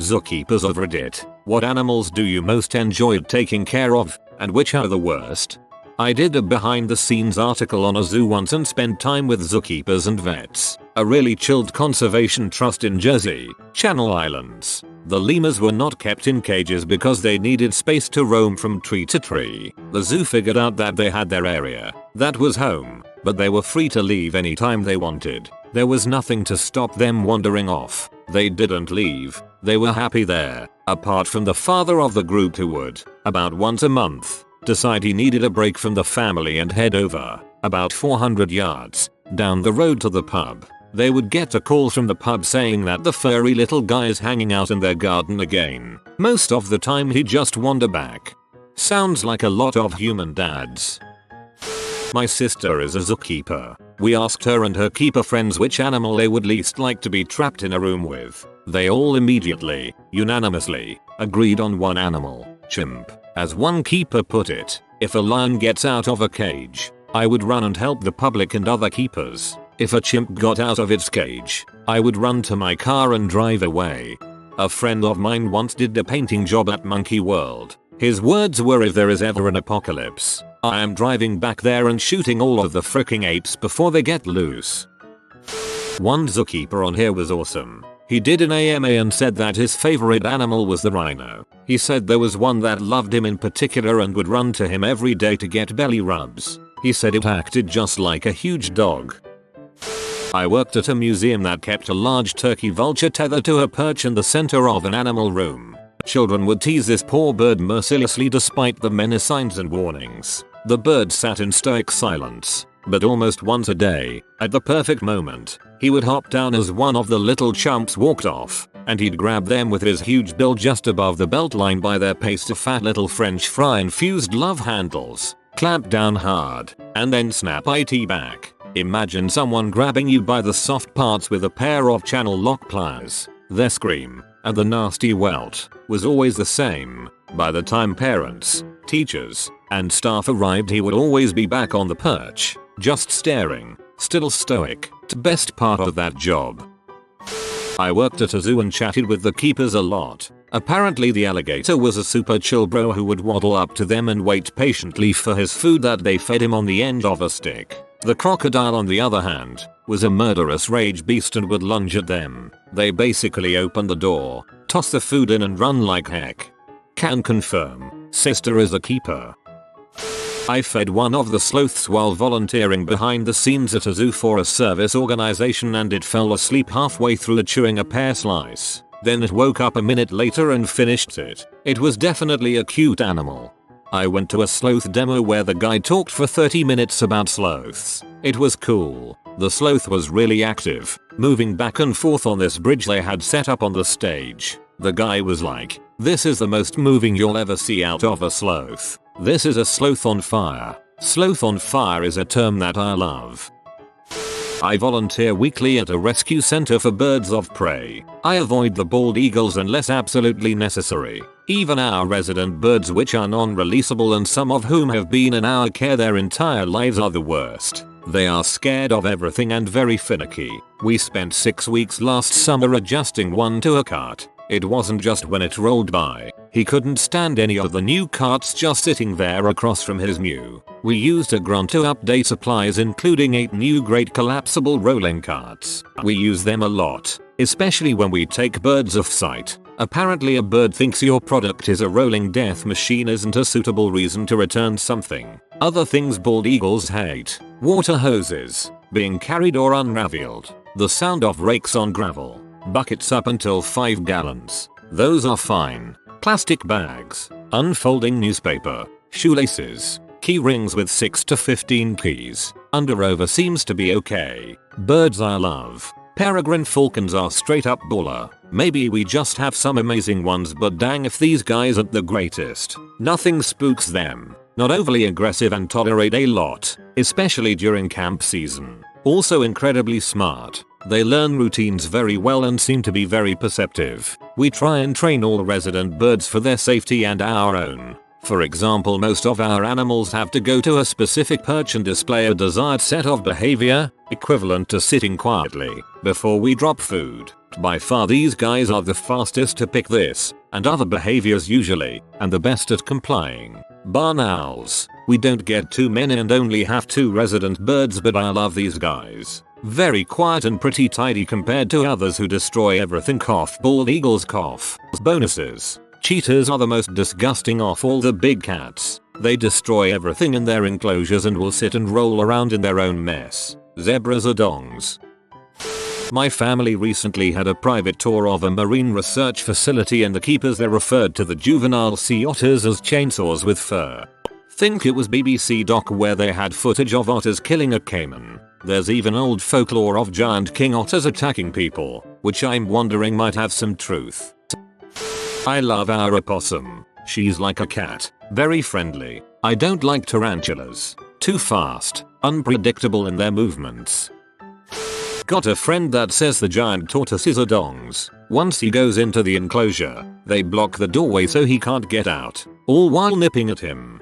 Zookeepers of Reddit. What animals do you most enjoy taking care of, and which are the worst? I did a behind the scenes article on a zoo once and spent time with zookeepers and vets, a really chilled conservation trust in Jersey, Channel Islands. The lemurs were not kept in cages because they needed space to roam from tree to tree. The zoo figured out that they had their area, that was home, but they were free to leave anytime they wanted. There was nothing to stop them wandering off. They didn't leave, they were happy there, apart from the father of the group who would, about once a month, decide he needed a break from the family and head over, about 400 yards, down the road to the pub. They would get a call from the pub saying that the furry little guy is hanging out in their garden again. Most of the time he'd just wander back. Sounds like a lot of human dads. My sister is a zookeeper. We asked her and her keeper friends which animal they would least like to be trapped in a room with. They all immediately, unanimously, agreed on one animal, chimp. As one keeper put it, if a lion gets out of a cage, I would run and help the public and other keepers. If a chimp got out of its cage, I would run to my car and drive away. A friend of mine once did a painting job at Monkey World. His words were, if there is ever an apocalypse, I am driving back there and shooting all of the fricking apes before they get loose. One zookeeper on here was awesome. He did an AMA and said that his favorite animal was the rhino. He said there was one that loved him in particular and would run to him every day to get belly rubs. He said it acted just like a huge dog. I worked at a museum that kept a large turkey vulture tethered to a perch in the center of an animal room. Children would tease this poor bird mercilessly despite the many signs and warnings. The bird sat in stoic silence, but almost once a day, at the perfect moment, he would hop down as one of the little chumps walked off, and he'd grab them with his huge bill just above the belt line by their paste-to-fat little French fry-infused love handles, clamp down hard, and then snap it back. Imagine someone grabbing you by the soft parts with a pair of channel lock pliers. Their scream, and the nasty welt, was always the same. By the time parents, teachers, and staff arrived, he would always be back on the perch, just staring, still stoic. The best part of that job. I worked at a zoo and chatted with the keepers a lot. Apparently the alligator was a super chill bro who would waddle up to them and wait patiently for his food that they fed him on the end of a stick. The crocodile, on the other hand, was a murderous rage beast and would lunge at them. They basically open the door, toss the food in and run like heck. Can confirm, sister is a keeper. I fed one of the sloths while volunteering behind the scenes at a zoo for a service organization, and it fell asleep halfway through chewing a pear slice. Then it woke up a minute later and finished it. It was definitely a cute animal. I went to a sloth demo where the guy talked for 30 minutes about sloths. It was cool. The sloth was really active, moving back and forth on this bridge they had set up on the stage. The guy was like, "This is the most moving you'll ever see out of a sloth. This is a sloth on fire." Sloth on fire is a term that I love. I volunteer weekly at a rescue center for birds of prey. I avoid the bald eagles unless absolutely necessary. Even our resident birds, which are non-releasable and some of whom have been in our care their entire lives, are the worst. They are scared of everything and very finicky. We spent 6 weeks last summer adjusting one to a cart. It wasn't just when it rolled by. He couldn't stand any of the new carts just sitting there across from his mew. We used a grunt to update supplies, including 8 new great collapsible rolling carts. We use them a lot, especially when we take birds off site. Apparently a bird thinks your product is a rolling death machine isn't a suitable reason to return something. Other things bald eagles hate: water hoses, being carried or unraveled, the sound of rakes on gravel, buckets up until 5 gallons. Those are fine. Plastic bags, unfolding newspaper, shoelaces, key rings with 6 to 15 keys. Under-over seems to be okay. Birds I love. Peregrine falcons are straight up baller. Maybe we just have some amazing ones, but dang if these guys aren't the greatest. Nothing spooks them. Not overly aggressive and tolerate a lot, especially during camp season. Also incredibly smart. They learn routines very well and seem to be very perceptive. We try and train all resident birds for their safety and our own. For example, most of our animals have to go to a specific perch and display a desired set of behavior, equivalent to sitting quietly, before we drop food. By far these guys are the fastest to pick this and other behaviors usually, and the best at complying. Barn owls. We don't get too many and only have 2 resident birds, but I love these guys. Very quiet and pretty tidy compared to others who destroy everything. Bald eagles. Bonuses. Cheetahs are the most disgusting of all the big cats. They destroy everything in their enclosures and will sit and roll around in their own mess. Zebras are dongs. My family recently had a private tour of a marine research facility, and the keepers there referred to the juvenile sea otters as chainsaws with fur. Think it was BBC Doc where they had footage of otters killing a caiman. There's even old folklore of giant king otters attacking people, which I'm wondering might have some truth. I love our opossum. She's like a cat, very friendly. I don't like tarantulas. Too fast, unpredictable in their movements. Got a friend that says the giant tortoises are dongs. Once he goes into the enclosure, they block the doorway so he can't get out, all while nipping at him.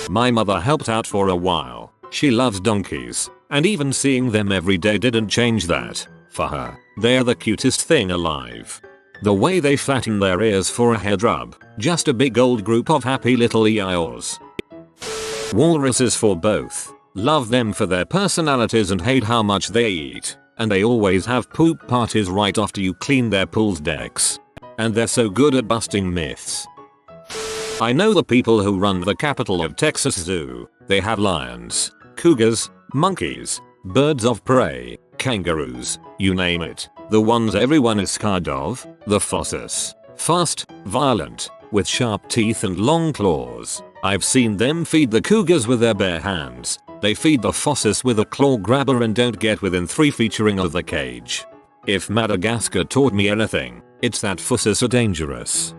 My mother helped out for a while. She loves donkeys, and even seeing them every day didn't change that. For her, they are the cutest thing alive. The way they flatten their ears for a head rub, just a big old group of happy little eeyores. Walruses for both. Love them for their personalities and hate how much they eat. And they always have poop parties right after you clean their pool's decks. And they're so good at busting myths. I know the people who run the capital of Texas Zoo. They have lions, cougars, monkeys, birds of prey, kangaroos, you name it. The ones everyone is scared of, the fosses. Fast, violent, with sharp teeth and long claws. I've seen them feed the cougars with their bare hands. They feed the fosses with a claw grabber and don't get within 3 feet of the cage. If Madagascar taught me anything, it's that fosses are dangerous.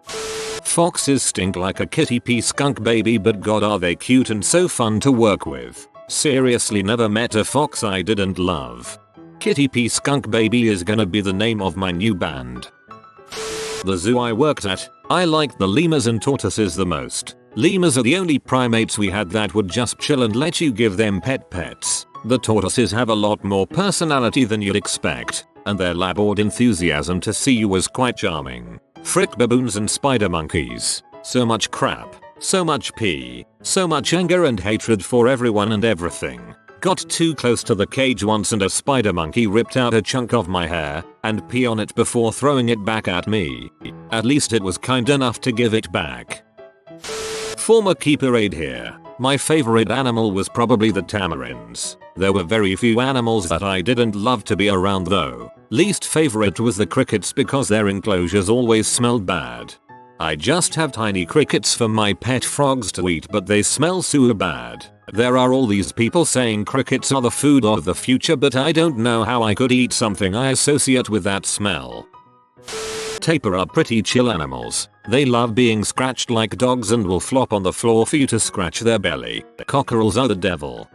Foxes stink like a kitty pee skunk baby, but god are they cute and so fun to work with. Seriously never met a fox I didn't love. Kitty pee skunk baby is gonna be the name of my new band. The zoo I worked at, I liked the lemurs and tortoises the most. Lemurs are the only primates we had that would just chill and let you give them pets. The tortoises have a lot more personality than you'd expect, and their lab-bored enthusiasm to see you was quite charming. Frick baboons and spider monkeys. So much crap, so much pee, so much anger and hatred for everyone and everything. Got too close to the cage once and a spider monkey ripped out a chunk of my hair and pee on it before throwing it back at me. At least it was kind enough to give it back. Former keeper aide here. My favorite animal was probably the tamarins. There were very few animals that I didn't love to be around though. Least favorite was the crickets because their enclosures always smelled bad. I just have tiny crickets for my pet frogs to eat, but they smell so bad. There are all these people saying crickets are the food of the future, but I don't know how I could eat something I associate with that smell. Tapir are pretty chill animals. They love being scratched like dogs and will flop on the floor for you to scratch their belly. Cockerels are the devil.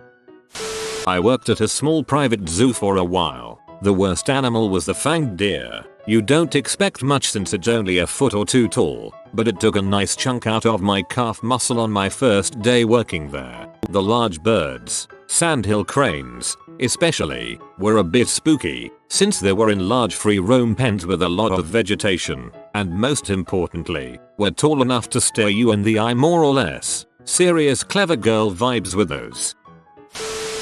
I worked at a small private zoo for a while. The worst animal was the fanged deer. You don't expect much since it's only a foot or 2 tall, but it took a nice chunk out of my calf muscle on my first day working there. The large birds, sandhill cranes, especially, were a bit spooky, since they were in large free roam pens with a lot of vegetation, and most importantly, were tall enough to stare you in the eye more or less. Serious clever girl vibes with those.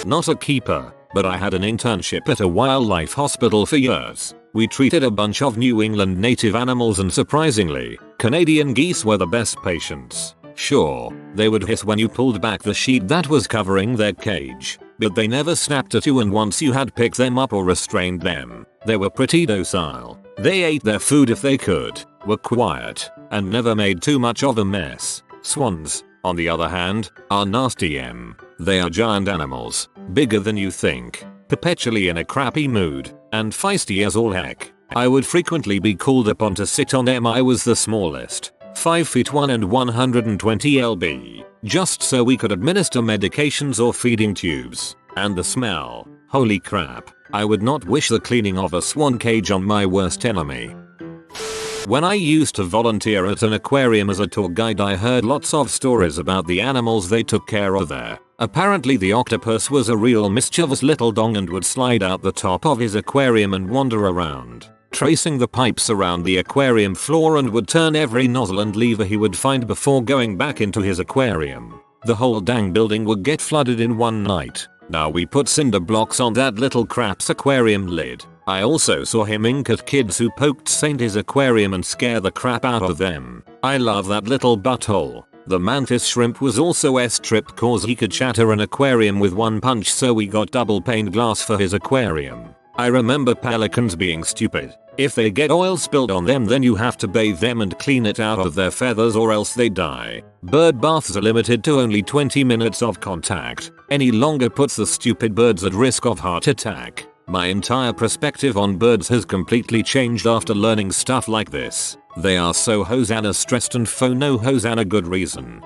Not a keeper, but I had an internship at a wildlife hospital for years. We treated a bunch of New England native animals, and surprisingly, Canadian geese were the best patients. Sure, they would hiss when you pulled back the sheet that was covering their cage, but they never snapped at you, and once you had picked them up or restrained them, they were pretty docile. They ate their food if they could, were quiet, and never made too much of a mess. Swans, on the other hand, are nasty. They are giant animals, bigger than you think, perpetually in a crappy mood, and feisty as all heck. I would frequently be called upon to sit on them. I was the smallest, 5'1" and 120 lb, just so we could administer medications or feeding tubes. And the smell, holy crap, I would not wish the cleaning of a swan cage on my worst enemy. When I used to volunteer at an aquarium as a tour guide, I heard lots of stories about the animals they took care of there. Apparently the octopus was a real mischievous little dong and would slide out the top of his aquarium and wander around, tracing the pipes around the aquarium floor, and would turn every nozzle and lever he would find before going back into his aquarium. The whole dang building would get flooded in one night. Now we put cinder blocks on that little crap's aquarium lid. I also saw him ink at kids who poked Saint's aquarium and scare the crap out of them. I love that little butthole. The mantis shrimp was also S-trip cause he could shatter an aquarium with one punch, so we got double pane glass for his aquarium. I remember pelicans being stupid. If they get oil spilled on them, then you have to bathe them and clean it out of their feathers or else they die. Bird baths are limited to only 20 minutes of contact. Any longer puts the stupid birds at risk of heart attack. My entire perspective on birds has completely changed after learning stuff like this. They are so Hosanna stressed and for no Hosanna good reason.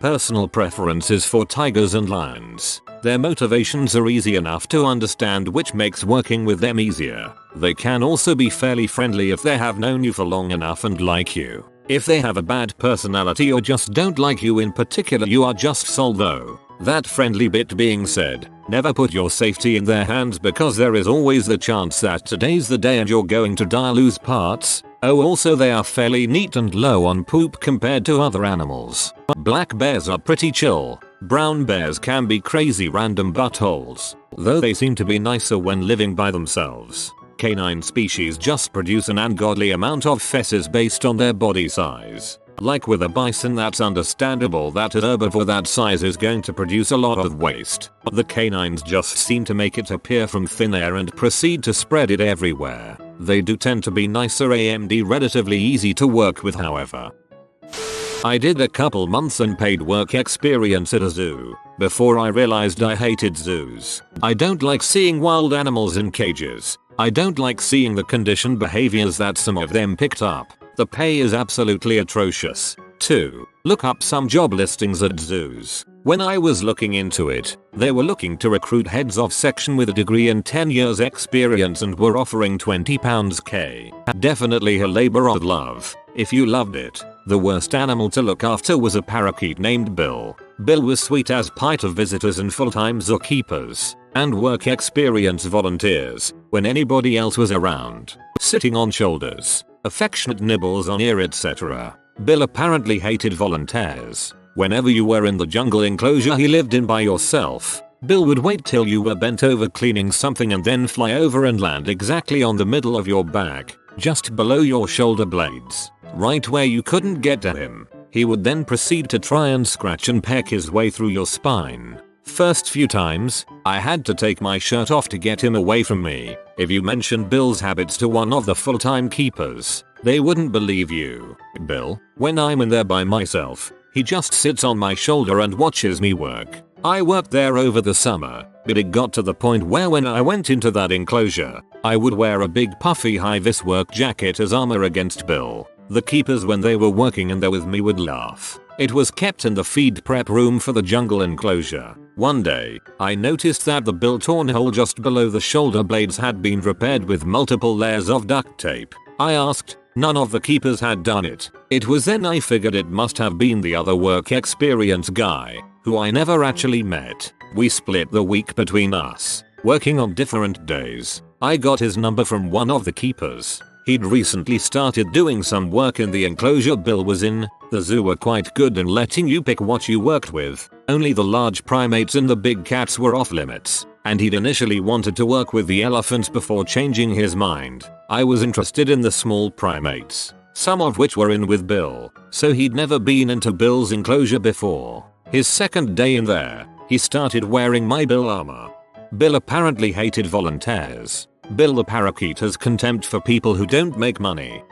Personal preferences for tigers and lions. Their motivations are easy enough to understand, which makes working with them easier. They can also be fairly friendly if they have known you for long enough and like you. If they have a bad personality or just don't like you in particular, you are just sold though. That friendly bit being said, never put your safety in their hands because there is always the chance that today's the day and you're going to die, lose parts. Oh, also they are fairly neat and low on poop compared to other animals. Black bears are pretty chill. Brown bears can be crazy random buttholes, though they seem to be nicer when living by themselves. Canine species just produce an ungodly amount of feces based on their body size. Like with a bison, that's understandable that a herbivore that size is going to produce a lot of waste. The canines just seem to make it appear from thin air and proceed to spread it everywhere. They do tend to be nicer and relatively easy to work with, however. I did a couple months unpaid work experience at a zoo before I realized I hated zoos. I don't like seeing wild animals in cages. I don't like seeing the conditioned behaviors that some of them picked up. The pay is absolutely atrocious. 2. Look up some job listings at zoos. When I was looking into it, they were looking to recruit heads of section with a degree and 10 years experience and were offering £20k. Definitely a labor of love, if you loved it. The worst animal to look after was a parakeet named Bill. Bill was sweet as pie to visitors and full-time zookeepers and work experience volunteers when anybody else was around. Sitting on shoulders, affectionate nibbles on ear, etc. Bill apparently hated volunteers. Whenever you were in the jungle enclosure he lived in by yourself, Bill would wait till you were bent over cleaning something and then fly over and land exactly on the middle of your back, just below your shoulder blades, right where you couldn't get to him. He would then proceed to try and scratch and peck his way through your spine. First few times, I had to take my shirt off to get him away from me. If you mentioned Bill's habits to one of the full-time keepers, they wouldn't believe you. Bill, when I'm in there by myself, he just sits on my shoulder and watches me work. I worked there over the summer, but it got to the point where when I went into that enclosure, I would wear a big puffy high-vis work jacket as armor against Bill. The keepers, when they were working in there with me, would laugh. It was kept in the feed prep room for the jungle enclosure. One day, I noticed that the Bill torn hole just below the shoulder blades had been repaired with multiple layers of duct tape. I asked, none of the keepers had done it. It was then I figured it must have been the other work experience guy, who I never actually met. We split the week between us, working on different days. I got his number from one of the keepers. He'd recently started doing some work in the enclosure Bill was in. The zoo were quite good in letting you pick what you worked with. Only the large primates and the big cats were off limits, and he'd initially wanted to work with the elephants before changing his mind. I was interested in the small primates, some of which were in with Bill, so he'd never been into Bill's enclosure before. His second day in there, he started wearing my Bill armor. Bill apparently hated volunteers. Bill the parakeet has contempt for people who don't make money.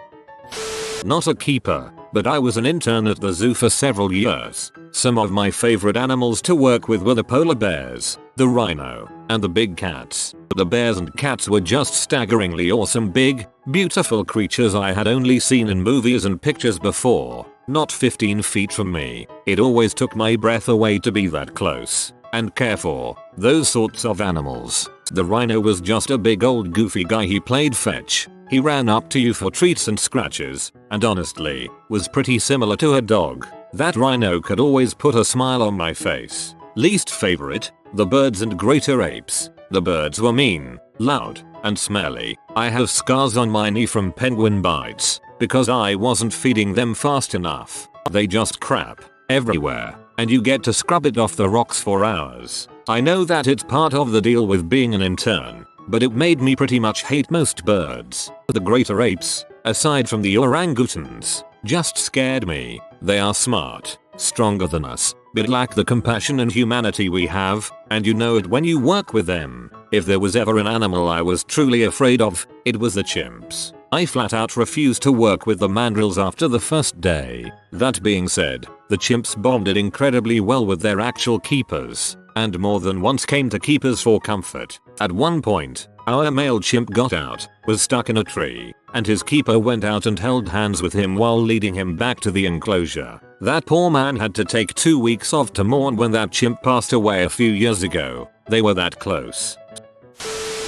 Not a keeper, but I was an intern at the zoo for several years. Some of my favorite animals to work with were the polar bears, the rhino, and the big cats. The bears and cats were just staggeringly awesome, big, beautiful creatures I had only seen in movies and pictures before, not 15 feet from me. It always took my breath away to be that close and care for those sorts of animals. The rhino was just a big old goofy guy. He played fetch He ran up to you for treats and scratches, and honestly, was pretty similar to a dog. That rhino could always put a smile on my face. Least favorite, the birds and greater apes. The birds were mean, loud, and smelly. I have scars on my knee from penguin bites, because I wasn't feeding them fast enough. They just crap everywhere, and you get to scrub it off the rocks for hours. I know that it's part of the deal with being an intern, but it made me pretty much hate most birds. The greater apes, aside from the orangutans, just scared me. They are smart, stronger than us, but lack the compassion and humanity we have, and you know it when you work with them. If there was ever an animal I was truly afraid of, it was the chimps. I flat out refused to work with the mandrills after the first day. That being said, the chimps bonded incredibly well with their actual keepers, and more than once came to keepers for comfort. At one point, our male chimp got out, was stuck in a tree, and his keeper went out and held hands with him while leading him back to the enclosure. That poor man had to take 2 weeks off to mourn when that chimp passed away a few years ago. They were that close.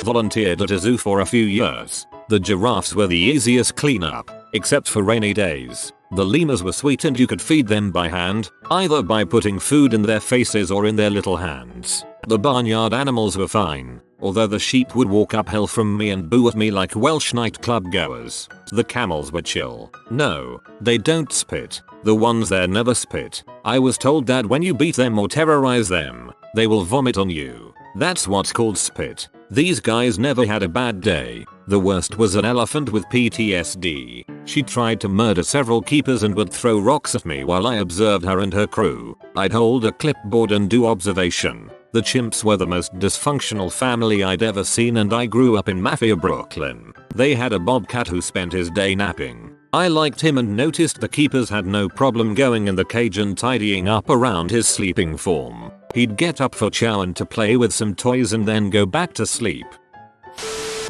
Volunteered at a zoo for a few years. The giraffes were the easiest cleanup, except for rainy days. The lemurs were sweet and you could feed them by hand, either by putting food in their faces or in their little hands. The barnyard animals were fine, although the sheep would walk uphill from me and boo at me like Welsh nightclub goers. The camels were chill. No, they don't spit. The ones there never spit. I was told that when you beat them or terrorize them, they will vomit on you. That's what's called spit. These guys never had a bad day. The worst was an elephant with PTSD. She tried to murder several keepers and would throw rocks at me while I observed her and her crew. I'd hold a clipboard and do observation. The chimps were the most dysfunctional family I'd ever seen, and I grew up in Mafia Brooklyn. They had a bobcat who spent his day napping. I liked him and noticed the keepers had no problem going in the cage and tidying up around his sleeping form. He'd get up for chow and to play with some toys and then go back to sleep.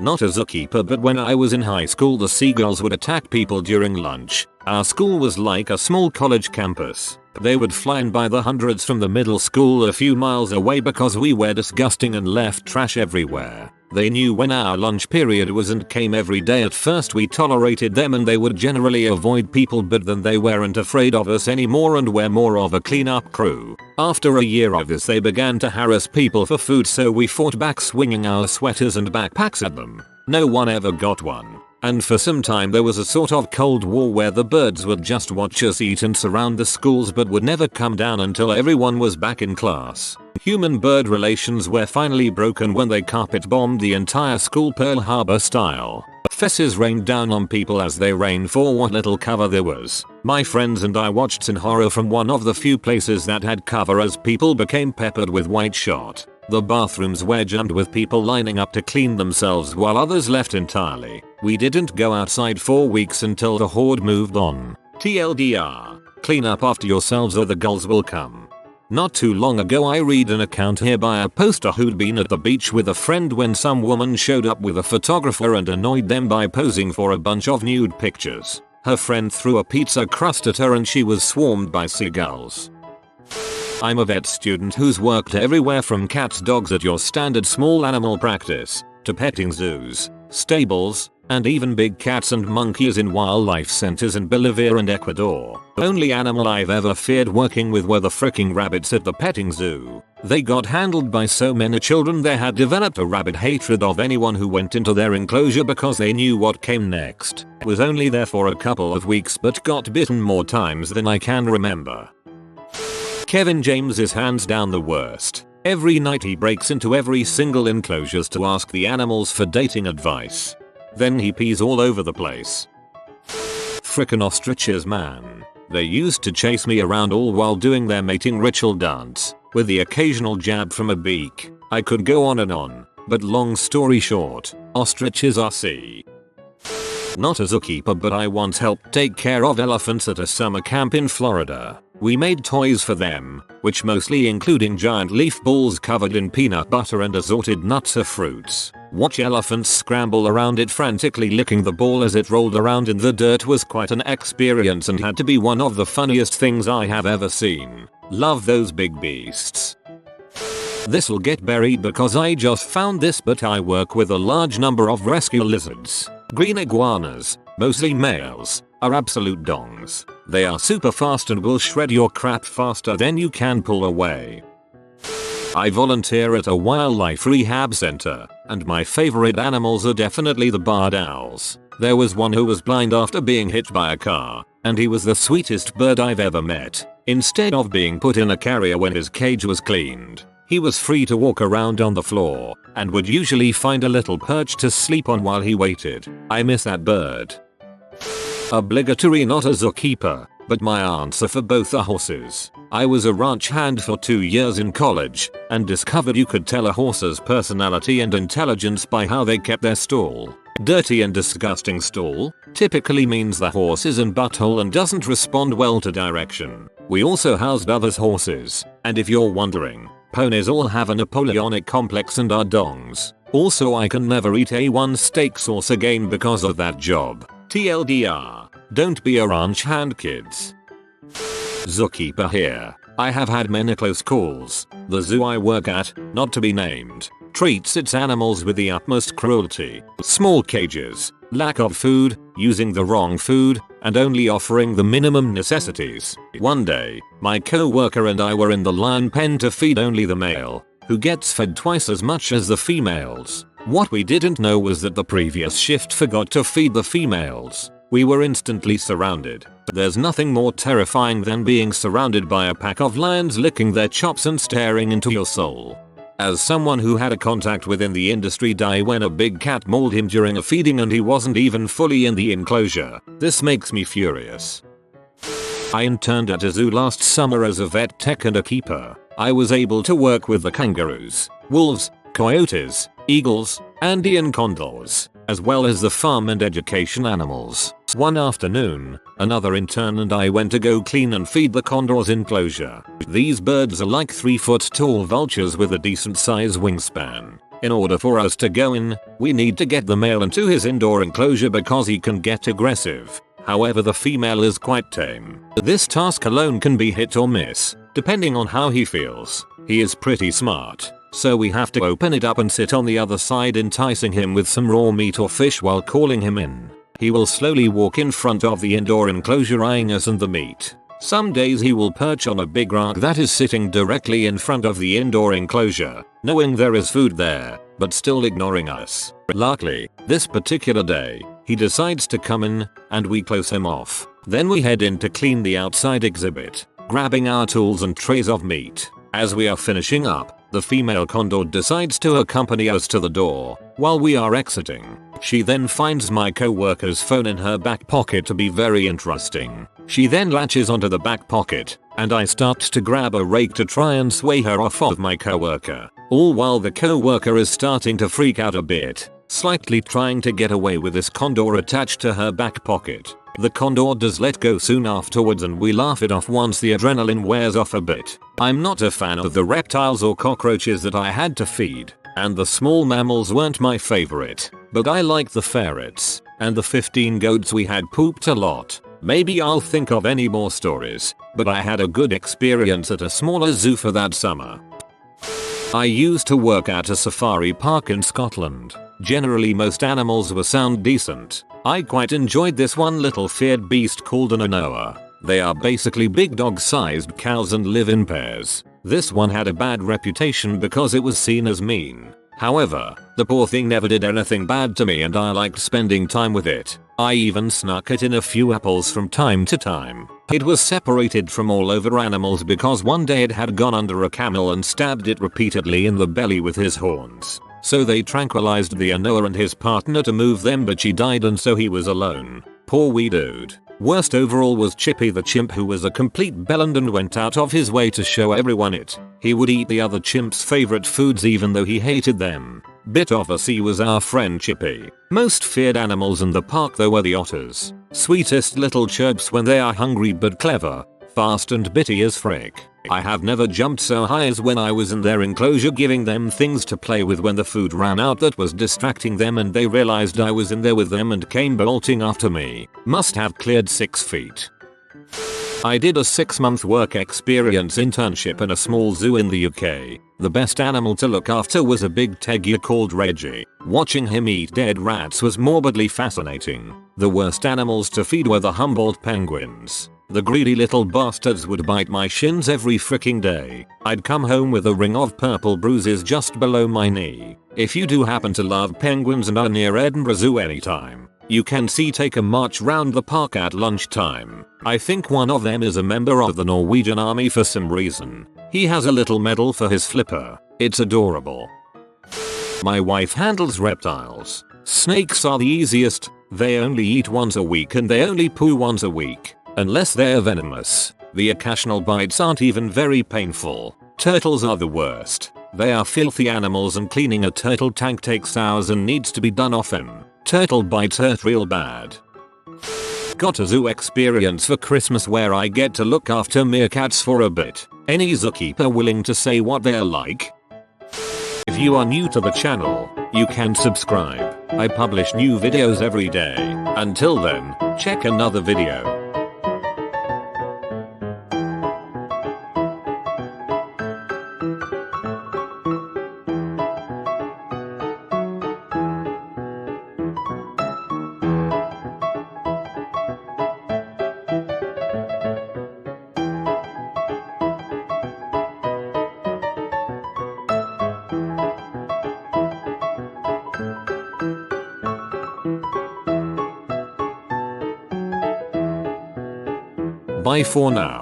Not a zookeeper, but when I was in high school the seagulls would attack people during lunch. Our school was like a small college campus. They would fly in by the hundreds from the middle school a few miles away because we were disgusting and left trash everywhere. They knew when our lunch period was and came every day. At first we tolerated them and they would generally avoid people, but then they weren't afraid of us anymore and were more of a cleanup crew. After a year of this they began to harass people for food, so we fought back swinging our sweaters and backpacks at them. No one ever got one. And for some time there was a sort of cold war where the birds would just watch us eat and surround the schools but would never come down until everyone was back in class. Human-bird relations were finally broken when they carpet bombed the entire school, Pearl Harbor style. Fesses rained down on people as they ran for what little cover there was. My friends and I watched in horror from one of the few places that had cover as people became peppered with white shot. The bathrooms were jammed with people lining up to clean themselves while others left entirely. We didn't go outside for weeks until the horde moved on. TLDR, clean up after yourselves or the gulls will come. Not too long ago I read an account here by a poster who'd been at the beach with a friend when some woman showed up with a photographer and annoyed them by posing for a bunch of nude pictures. Her friend threw a pizza crust at her and she was swarmed by seagulls. I'm a vet student who's worked everywhere from cats, dogs at your standard small animal practice, to petting zoos, stables, and even big cats and monkeys in wildlife centers in Bolivia and Ecuador. Only animal I've ever feared working with were the fricking rabbits at the petting zoo. They got handled by so many children they had developed a rabid hatred of anyone who went into their enclosure because they knew what came next. Was only there for a couple of weeks but got bitten more times than I can remember. Kevin James is hands down the worst. Every night he breaks into every single enclosures to ask the animals for dating advice. Then he pees all over the place. Frickin' ostriches, man. They used to chase me around all while doing their mating ritual dance, with the occasional jab from a beak. I could go on and on, but long story short, ostriches are C. Not a zookeeper, but I once helped take care of elephants at a summer camp in Florida. We made toys for them, which mostly including giant leaf balls covered in peanut butter and assorted nuts or fruits. Watch elephants scramble around it frantically licking the ball as it rolled around in the dirt was quite an experience and had to be one of the funniest things I have ever seen. Love those big beasts. This'll get buried because I just found this, but I work with a large number of rescue lizards. Green iguanas, mostly males, are absolute dongs. They are super fast and will shred your crap faster than you can pull away. I volunteer at a wildlife rehab center, and my favorite animals are definitely the barred owls. There was one who was blind after being hit by a car, and he was the sweetest bird I've ever met. Instead of being put in a carrier when his cage was cleaned, he was free to walk around on the floor, and would usually find a little perch to sleep on while he waited. I miss that bird. Obligatory not a zookeeper, but my answer for both are horses. I was a ranch hand for 2 years in college, and discovered you could tell a horse's personality and intelligence by how they kept their stall. Dirty and disgusting stall typically means the horse is in butthole and doesn't respond well to direction. We also housed others' horses, and if you're wondering, ponies all have a Napoleonic complex and are dongs. Also, I can never eat A1 steak sauce again because of that job. TLDR, don't be a ranch hand, kids. Zookeeper here. I have had many close calls. The zoo I work at, not to be named, treats its animals with the utmost cruelty. Small cages, lack of food, using the wrong food, and only offering the minimum necessities. One day, my co-worker and I were in the lion pen to feed only the male, who gets fed twice as much as the females. What we didn't know was that the previous shift forgot to feed the females. We were instantly surrounded. There's nothing more terrifying than being surrounded by a pack of lions licking their chops and staring into your soul. As someone who had a contact within the industry die when a big cat mauled him during a feeding and he wasn't even fully in the enclosure, this makes me furious. I interned at a zoo last summer as a vet tech and a keeper. I was able to work with the kangaroos, wolves, coyotes, eagles, Andean condors, as well as the farm and education animals. One afternoon, another intern and I went to go clean and feed the condor's enclosure. These birds are like 3-foot tall vultures with a decent size wingspan. In order for us to go in, we need to get the male into his indoor enclosure because he can get aggressive. However, the female is quite tame. This task alone can be hit or miss, depending on how he feels. He is pretty smart, so we have to open it up and sit on the other side, enticing him with some raw meat or fish while calling him in. He will slowly walk in front of the indoor enclosure eyeing us and the meat. Some days he will perch on a big rock that is sitting directly in front of the indoor enclosure, knowing there is food there, but still ignoring us. Luckily, this particular day, he decides to come in, and we close him off. Then we head in to clean the outside exhibit, grabbing our tools and trays of meat. As we are finishing up, the female condor decides to accompany us to the door while we are exiting. She then finds my co-worker's phone in her back pocket to be very interesting. She then latches onto the back pocket, and I start to grab a rake to try and sway her off of my co-worker, all while the co-worker is starting to freak out a bit, slightly trying to get away with this condor attached to her back pocket. The condor does let go soon afterwards and we laugh it off once the adrenaline wears off a bit. I'm not a fan of the reptiles or cockroaches that I had to feed, and the small mammals weren't my favorite, but I like the ferrets, and the 15 goats we had pooped a lot. Maybe I'll think of any more stories, but I had a good experience at a smaller zoo for that summer. I used to work at a safari park in Scotland. Generally most animals were sound decent. I quite enjoyed this one little feared beast called an anoa. They are basically big dog-sized cows and live in pairs. This one had a bad reputation because it was seen as mean. However, the poor thing never did anything bad to me and I liked spending time with it. I even snuck it in a few apples from time to time. It was separated from all other animals because one day it had gone under a camel and stabbed it repeatedly in the belly with his horns. So they tranquilized the anoa and his partner to move them, but she died and so he was alone. Poor wee dude. Worst overall was Chippy the chimp, who was a complete bellend and went out of his way to show everyone it. He would eat the other chimps' favorite foods even though he hated them. Bit of a C was our friend Chippy. Most feared animals in the park though were the otters. Sweetest little chirps when they are hungry but clever, fast and bitty as frick. I have never jumped so high as when I was in their enclosure giving them things to play with when the food ran out that was distracting them and they realized I was in there with them and came bolting after me. Must have cleared 6 feet. I did a 6-month work experience internship in a small zoo in the UK. The best animal to look after was a big terrier called Reggie. Watching him eat dead rats was morbidly fascinating. The worst animals to feed were the Humboldt penguins. The greedy little bastards would bite my shins every freaking day. I'd come home with a ring of purple bruises just below my knee. If you do happen to love penguins and are near Edinburgh Zoo anytime, you can take a march round the park at lunchtime. I think one of them is a member of the Norwegian army for some reason. He has a little medal for his flipper. It's adorable. My wife handles reptiles. Snakes are the easiest. They only eat once a week and they only poo once a week. Unless they're venomous. The occasional bites aren't even very painful. Turtles are the worst. They are filthy animals and cleaning a turtle tank takes hours and needs to be done often. Turtle bites hurt real bad. Got a zoo experience for Christmas where I get to look after meerkats for a bit. Any zookeeper willing to say what they're like? If you are new to the channel, you can subscribe. I publish new videos every day. Until then, check another video. Bye for now.